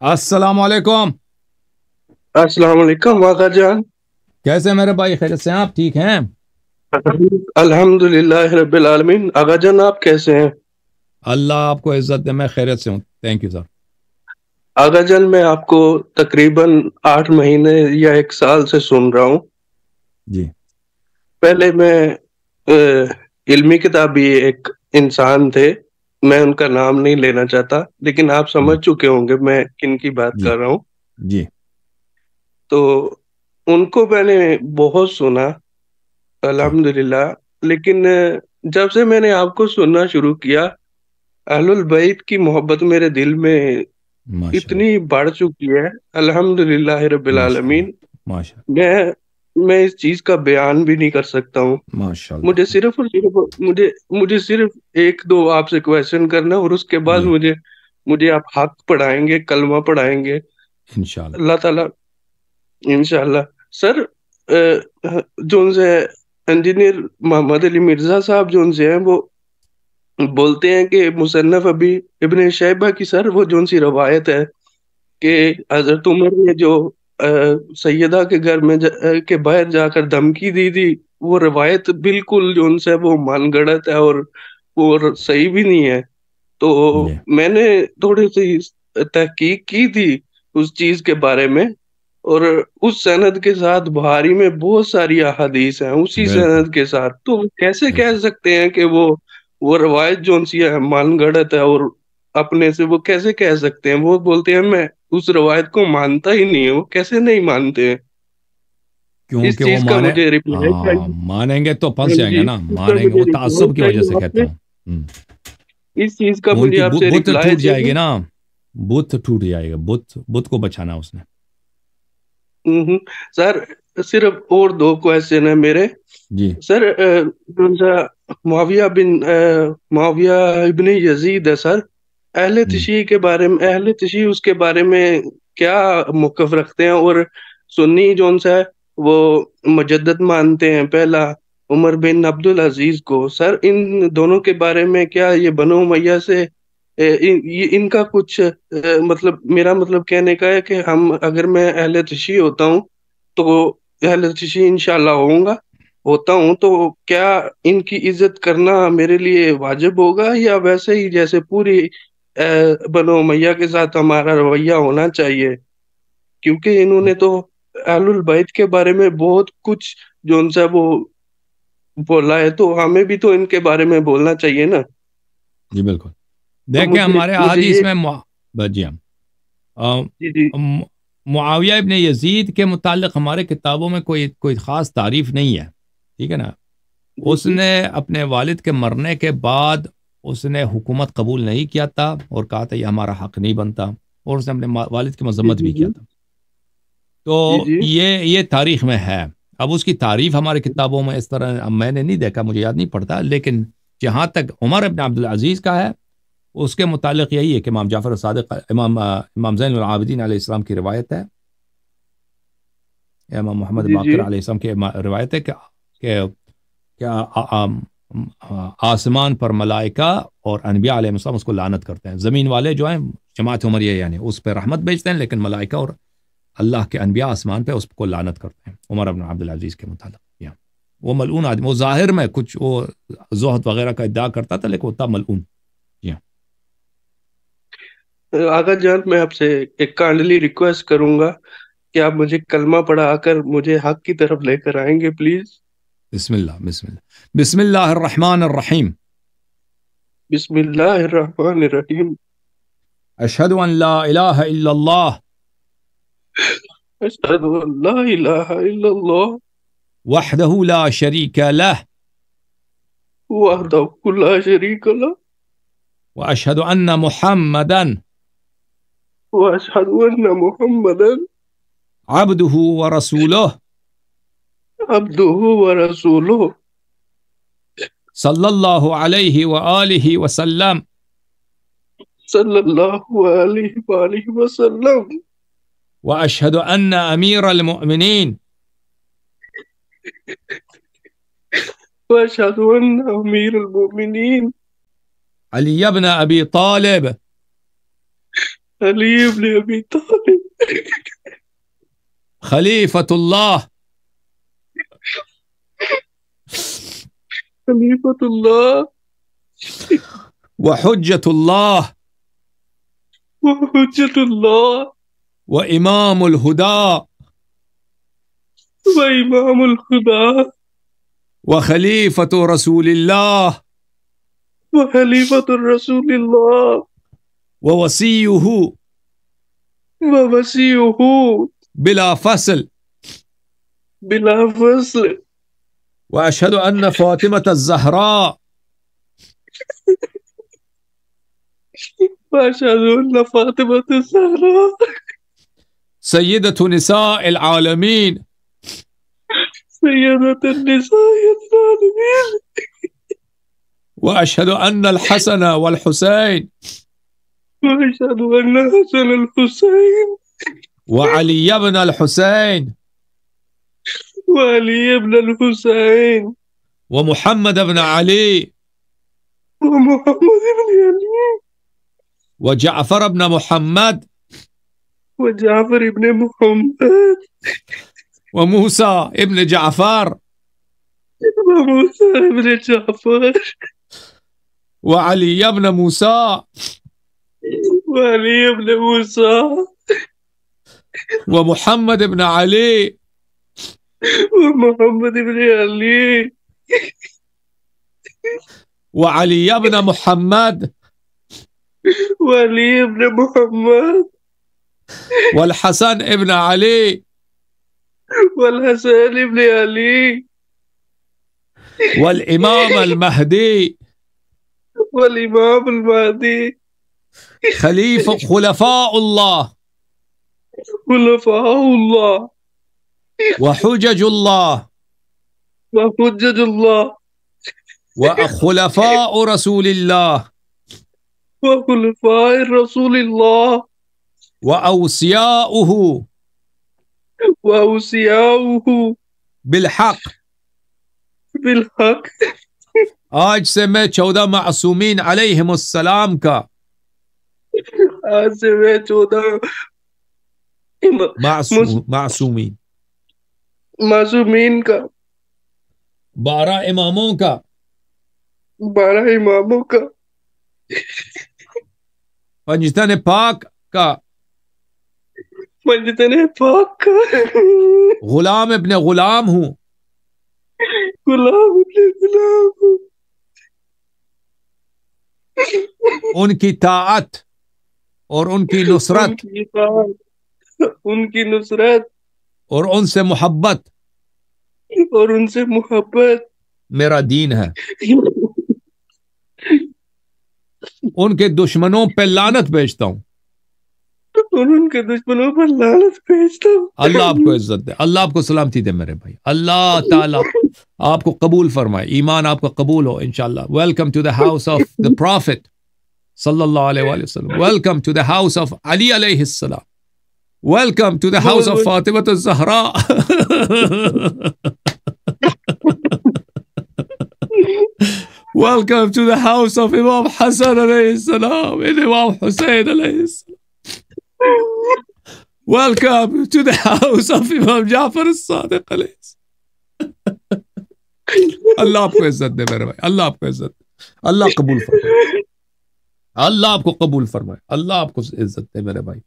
अस्सलाम वालेकुम। अस्सलाम वालेकुम आका जान। कैसे हैं मेरे भाई, खैरियत से हैं आप? ठीक हैं? अल्हम्दुलिल्लाह रब्बिल आलमीन। आका जान आप कैसे हैं? अल्लाह आपको इज्जत दे, मैं खैरियत से हूँ। Thank you sir. आका जान मैं आपको तकरीबन 8 महीने या 1 साल से सुन रहा हूँ। जी पहले मैं इल्मी किताबी एक इंसान थे, मैं उनका नाम नहीं लेना चाहता, लेकिन आप समझ जी चुके होंगे मैं किन की बात जी कर रहा हूँ। जी तो उनको मैंने बहुत सुना, अल्हम्दुलिल्लाह। लेकिन जब से मैंने आपको सुनना शुरू किया, अहलुल बैत की मोहब्बत मेरे दिल में माशाल्लाह। इतनी बढ़ चुकी है, अल्हम्दुलिल्लाह रब्बिल माशाल्लाह। आलमीन। माशाल्लाह। मैं इस चीज का बयान भी नहीं कर सकता हूँ। मुझे माशाल्लाह। सिर्फ और सिर्फ मुझे मुझे सिर्फ एक दो आपसे क्वेश्चन करना, और उसके बाद जी मुझे मुझे आप हक पढ़ाएंगे, कलमा पढ़ाएंगे इंशाल्लाह। अल्लाह ताला, इंशाल्लाह। सर, जो उनसे इंजीनियर मोहम्मद अली मिर्जा साहब जो उनसे हैं, वो बोलते हैं कि मुसन्नफ अभी इब्ने शैबा की, सर वो जो सी रवायत है कि हजरत उमर ने जो सैयदा के घर में के बाहर जाकर धमकी दी थी, वो रवायत बिल्कुल जो उनसे वो मनगढ़ंत है, और वो सही भी नहीं है। तो जी मैंने थोड़ी सी तहकीक की थी उस चीज के बारे में, और उस सनद के साथ बुखारी में बहुत सारी अहादीस हैं उसी बिल्कुल सनद के साथ। तो हम कैसे बिल्कुल। कह सकते हैं कि वो रवायत जो सी है मनगढ़ंत है, और अपने से वो कैसे कह सकते हैं? वो बोलते हैं मैं उस रवायत को मानता ही नहीं है। वो कैसे नहीं मानते हैं? इस क्योंकि वो चीज का माने, मुझे रिप्लाई हाँ चाहिए। मानेंगे तो फंस हाँ जाएंगे जी, ना, इसका मानेंगे। मुझे वो रिप्लाई ताज्जुब की वजह से चाहिए कहता आपसे। हूँ। इस चीज का मुझे उनकी आपसे बुत रिप्लाई टूट जाएगी चाहिए। ना, बुत टूट जाएगा। बुत बुत को बचाना उसने। हम्म। सर, सिर्फ और दो क्वेश्चन है मेरे। जी सर, कौन सा मुआविया इब्ने यजीद है सर, अहले हम्म, तशी के बारे में, अहले तशी उसके बारे में क्या मौक़िफ़ रखते हैं? और सुन्नी जोन सा है, वो मुजद्दद मानते हैं पहला उमर बिन अब्दुल अजीज को। सर, इन दोनों के बारे में क्या ये बनो उमैया से इनका कुछ मतलब, मेरा मतलब कहने का है कि हम, अगर मैं अहले तशी होता हूँ तो अहले तशी इंशाल्लाह होता हूँ, तो क्या इनकी इज्जत करना मेरे लिए वाजिब होगा, या वैसे ही जैसे पूरी बनो उमैया के साथ हमारा रवैया होना चाहिए? क्योंकि इन्होंने तो अहलुल बैत के बारे में बहुत कुछ जो उनसे वो बोला है, तो हमें भी तो इनके बारे में बोलना चाहिए ना। जी बिल्कुल। तो देखें मुझे हमारे मुझे अहादीस ये, में जी हम जी जी मुआविया इब्ने यजीद के मुतालिक हमारे किताबों में कोई कोई ख़ास तारीफ नहीं है। ठीक है ना। जी जी उसने अपने वालिद के मरने के बाद उसने हुकूमत कबूल नहीं किया था और कहा था ये हमारा हक नहीं बनता, और उसने अपने वालिद की जी मजम्मत जी भी किया था। जी तो जी ये तारीख में है। अब उसकी तारीफ हमारे किताबों में इस तरह अब मैंने नहीं देखा, मुझे याद नहीं पड़ता, लेकिन जहाँ तक उमर इब्न अब्दुल अजीज़ का है, उसके मुतालिक यही है कि इमाम जाफ़र सादिक, इमाम ज़ैनुल आबिदीन अलैहिस्सलाम की रिवायत है, इमाम मोहम्मद जी जी बाक़िर अलैहिस्सलाम की रिवायत है कि आसमान पर मलाइका और अनबिया अलैहिस्सलाम उसको लानत करते हैं। ज़मीन वाले जो हैं, जमात उमरिया यानी, उस पर रहमत भेजते हैं, लेकिन मलाइका और अल्लाह के अनबिया आसमान पे उसको लानत करते हैं, उमर इब्न अब्दुल अजीज़ के मुतालिक। या वो मलऊन आदमी, वो ज़ाहिर में कुछ वो ज़ुहद वगैरह का इद्दा करता था, लेकिन वो था मलऊन। जी हाँ। आगा जान, मैं आपसे एक काइंडली रिक्वेस्ट करूंगा कि आप मुझे कलमा पढ़ाकर मुझे हक की तरफ लेकर आएंगे, प्लीज। बिस्मिल्लाह बिस्मिल्लाह बिस्मिल्लाहिर रहमानिर रहीम। बिस्मिल्लाहिर्रहमानिर्रहीम। अशहदु अन ला इलाहा इल्लल्लाह अशहदु अन ला इलाहा इल्लल्लाह वहदहु ला शरीका लह वहदहु ला शरीक लह व अशहदु अन्न मुहम्मदन व अशहदु अन्न मुहम्मदन अब्दुहु व रसूलुह अब्दुहु व रसूलुहु सल्लल्लाहु अलैहि व आलिहि वसल्लम। सल्लल्लाहु अलैहि वालिहि वसल्लम। व अशहदु अन्न अमीर अलमुमिनीन व अशहदु अन्न अमीरुल मोमिनीन अली इब्न अबी तालिब علي ابن ابی طالب خليفة الله خلیفۃ اللہ وحجة الله وحجت اللہ وإمام الهدى وامام الخدا وخليفة رسول الله وخلیفۃ الرسول اللہ ووصيه ووصیہ بلا فصل. بلا فصل. وأشهد أن فاطمة الزهراء واشهد ان فاطمۃ الزہراء سيدة نساء العالمين سیدۃ النساء العالمین. وأشهد أن الحسن والحسين واشهد ان حسن الحسین وعلي بن الحسين وعلی ابن الحسین ومحمد بن علي ومحمد ابن علی وجعفر بن محمد وجعفر ابن محمد وموسى ابن جعفر وموسى ابن جعفر وعلي بن موسى وعلی ابن موسى ومحمد بن علي ومحمد ابن علی وعلي بن محمد وعلی ابن محمد والحسن ابن علي والحسن ابن علی والإمام المهدي والامام المہدی خلفاء الله خلفاء اللہ وحجج الله وحجج اللہ وخلفاء رسول الله وخلفاء رسول اللہ وأوصياؤه واوصیاؤہ بالحق. بالحق. آج سے میں 14 معصومین علیہم السلام کا آج سے میں 14 معصومین معصومین کا 12 اماموں کا 12 اماموں کا پنجتن پاک کا پنجتن پاک کا غلام ابن غلام ہوں. غلام ابن غلام ان کی طاعت اور ان کی نصرت ان کی نصرت اور ان سے محبت اور ان سے محبت میرا دین ہے. ان کے دشمنوں پہ لعنت بھیجتا ہوں. اور ان کے دشمنوں پر لعنت بھیجتا ہوں. اللہ آپ کو عزت دے, اللہ آپ کو سلامتی دے میرے بھائی, اللہ تعالیٰ آپ کو قبول فرمائے, ایمان آپ کا قبول ہو انشاءاللہ. Welcome to the house of the prophet صلی اللہ علیہ وآلہ وسلم. Welcome to the house of Ali علیہ السلام. Welcome to the house of Fatima Zahra. Welcome to the house of Imam Hassan alayhi salam and Imam Hussein alayhi salam. Welcome to the house of Imam Jafar as-Sadiq alayhi salam. اللہ آپ کو عزت دے میرے بھائی, اللہ آپ کو عزت دے, اللہ قبول فرمائے, اللہ آپ کو قبول فرمائے, اللہ آپ کو عزت دے میرے بھائی.